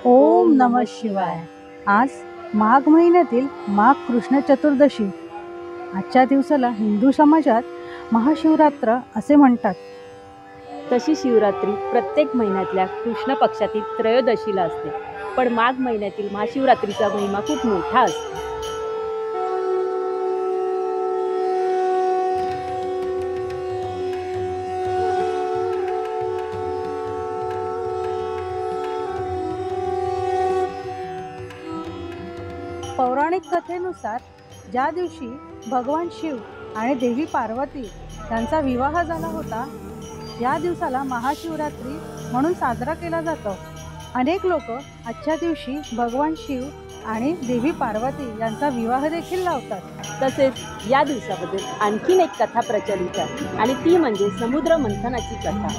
ओम नमः शिवाय। आज माघ महिन्यातील माघ कृष्ण चतुर्दशी। आजच्या दिवसाला हिंदू समाजात महाशिवरात्र असे म्हणतात। तशी शिवरात्री प्रत्येक महिन्यातल्या कृष्ण पक्षातील त्रयोदशीला असते, पण माघ महिन्यातील महाशिवरात्रीचा महिमा खूप मोठा असतो। पौराणिक कथेनुसार ज्या दिवशी भगवान शिव आणि देवी पार्वती यांचा विवाह झाला होता, या दिवसाला महाशिवरात्री म्हणून साजरा केला जातो। अनेक लोक आजच्या दिवशी भगवान शिव आणि देवी पार्वती यांचा विवाह देखील लावतात। तसेच या दिवसाबद्दल आणखीन एक कथा प्रचलित आहे आणि ती म्हणजे समुद्र मंथनाची कथा।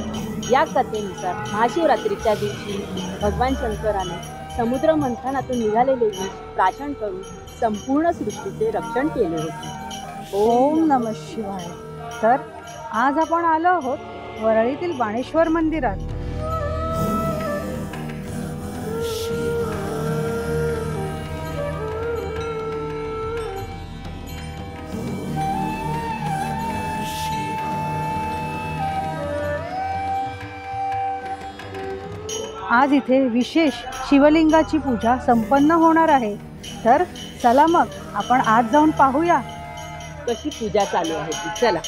या कथेनुसार महाशिवरात्रीच्या दिवशी भगवान शंकराने समुद्र मंथनातून निघालेले विष प्राशन करून संपूर्ण सृष्टीचे रक्षण केले होते। ओम नमः शिवाय। तर आज आपण आलो आहोत वरळीतील बाणेश्वर मंदिरात। आज इथे विशेष शिवलिंगाची पूजा संपन्न होणार आहे। तर चला मग आपण आज जाऊन पाहूया कशी पूजा चालू आहे ती। चला।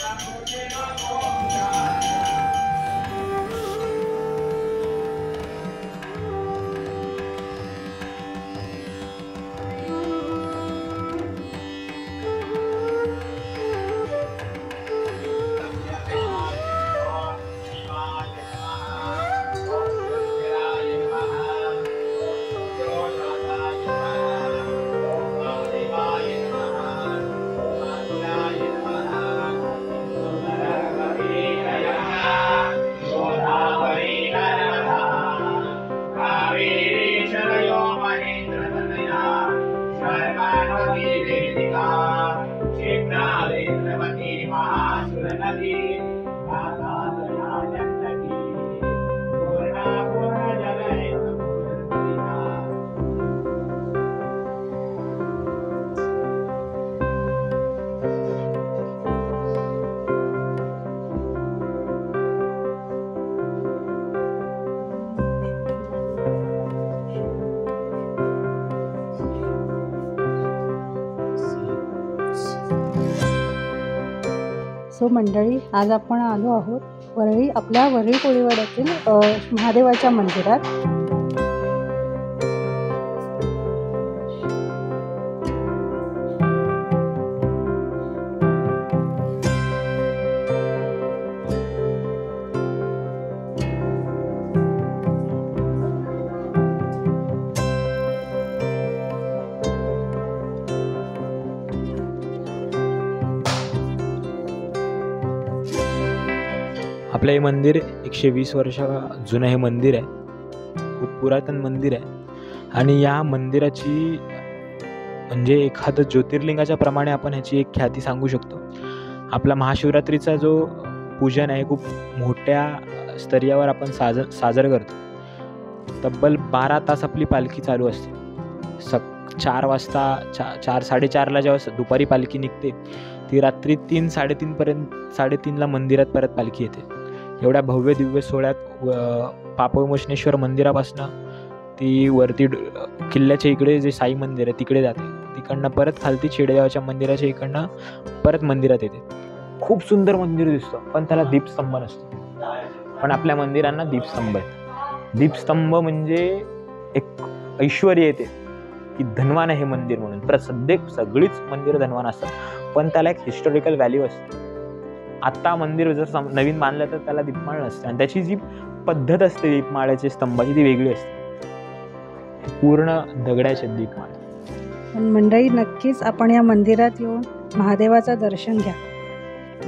सो मंडळी, आज आपण आलो आहोत आपल्या वरळी कोळीवाड्यातील महादेवाच्या मंदिरात। आपलं हे मंदिर 120 वर्ष जुनं हे मंदिर आहे। खूप पुरातन मंदिर आहे आणि या मंदिराची म्हणजे एखादं ज्योतिर्लिंगाच्या प्रमाणे आपण ह्याची एक ख्याती सांगू शकतो। आपला महाशिवरात्रीचा जो पूजन आहे खूप मोठ्या स्तरावर आपण साजरं करतो। तब्बल 12 तास आपली पालखी चालू असते। 4 वाजता 4-4:30ला जेव्हा दुपारी पालखी निघते, ती रात्री 3-3:30ला मंदिरात परत पालखी येते। एवढ्या भव्य दिव्य सोहळ्यात पापविमोचनेश्वर मंदिरापासनं ती वरती किल्ल्याच्या इकडे जे साई मंदिर आहे तिकडे जाते, तिकडनं परत खालती शेडदेवाच्या मंदिराच्या इकडनं परत मंदिरात येते। खूप सुंदर मंदिर दिसतं, पण त्याला दीपस्तंभ नसतो। पण आपल्या मंदिरांना दीपस्तंभ आहेत। दीपस्तंभ म्हणजे एक ऐश्वर्य येते की धनवान आहे हे मंदिर म्हणून। सगळीच मंदिरं धनवान असतात, पण त्याला एक हिस्टॉरिकल व्हॅल्यू असते। आत्ता मंदिर जर नवीन बांधलं तर त्याला दीपमाळ नसते आणि त्याची जी पद्धत असते दीपमाळ्याची स्तंभाची ती वेगळी असते। पूर्ण दगडाचे दीपमाळ। मंडळी, नक्कीच आपण या मंदिरात येऊन महादेवाचं दर्शन घ्या।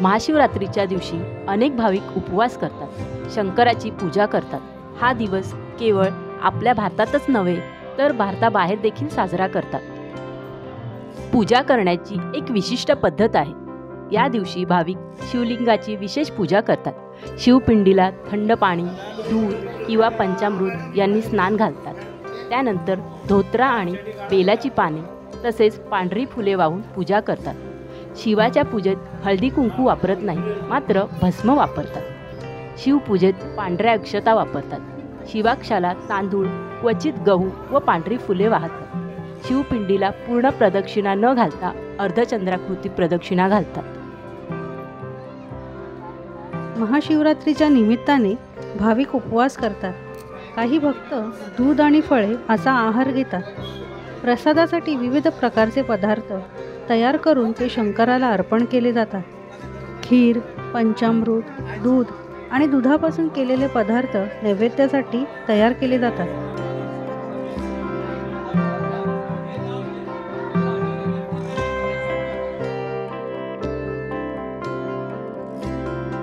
महाशिवरात्रीच्या दिवशी अनेक भाविक उपवास करतात, शंकराची पूजा करतात। हा दिवस केवळ आपल्या भारतातच नव्हे तर भारताबाहेर देखील साजरा करतात। पूजा करण्याची एक विशिष्ट पद्धत आहे। या दिवशी भाविक शिवलिंगाची विशेष पूजा करतात। शिवपिंडीला थंड पाणी, दूध किंवा पंचामृत यांनी स्नान घालतात। त्यानंतर धोत्रा आणि बेलाची पाने तसेच पांढरी फुले वाहून पूजा करतात. शिवाच्या पूजेत हळदी कुंकू वापरत नाही, मात्र भस्म वापरतात. शिवपूजेत पांढऱ्या अक्षता वापरतात. शिवाक्षाला तांदूळ, क्वचित गहू व पांढरी फुले वाहतात. शिवपिंडीला पूर्ण प्रदक्षिणा न घालता अर्धचंद्राकृती प्रदक्षिणा घालतात. महाशिवरात्रीच्या निमित्ताने भाविक उपवास करतात. काही भक्त दूध आणि फळे असा आहार घेतात. प्रसादासाठी विविध प्रकारचे पदार्थ तयार करून ते शंकराला अर्पण केले जातात. खीर, पंचामृत, दूध आणि दुधापासून केलेले पदार्थ नैवेद्यासाठी तयार केले जातात.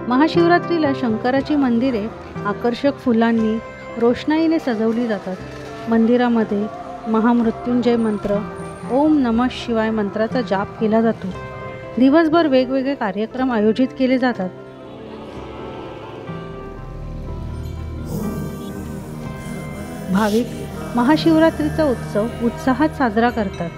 महाशिवरात्रीला शंकराची मंदिरे आकर्षक फुलांनी, रोषणाईने सजवली जातात. मंदिरामध्ये महामृत्युंजय मंत्र, ओम नमः शिवाय मंत्राचा जाप केला जातो. दिवसभर वेगवेगळे कार्यक्रम आयोजित केले जातात. भाविक महाशिवरात्रीचा उत्सव उत्साहात साजरा करतात.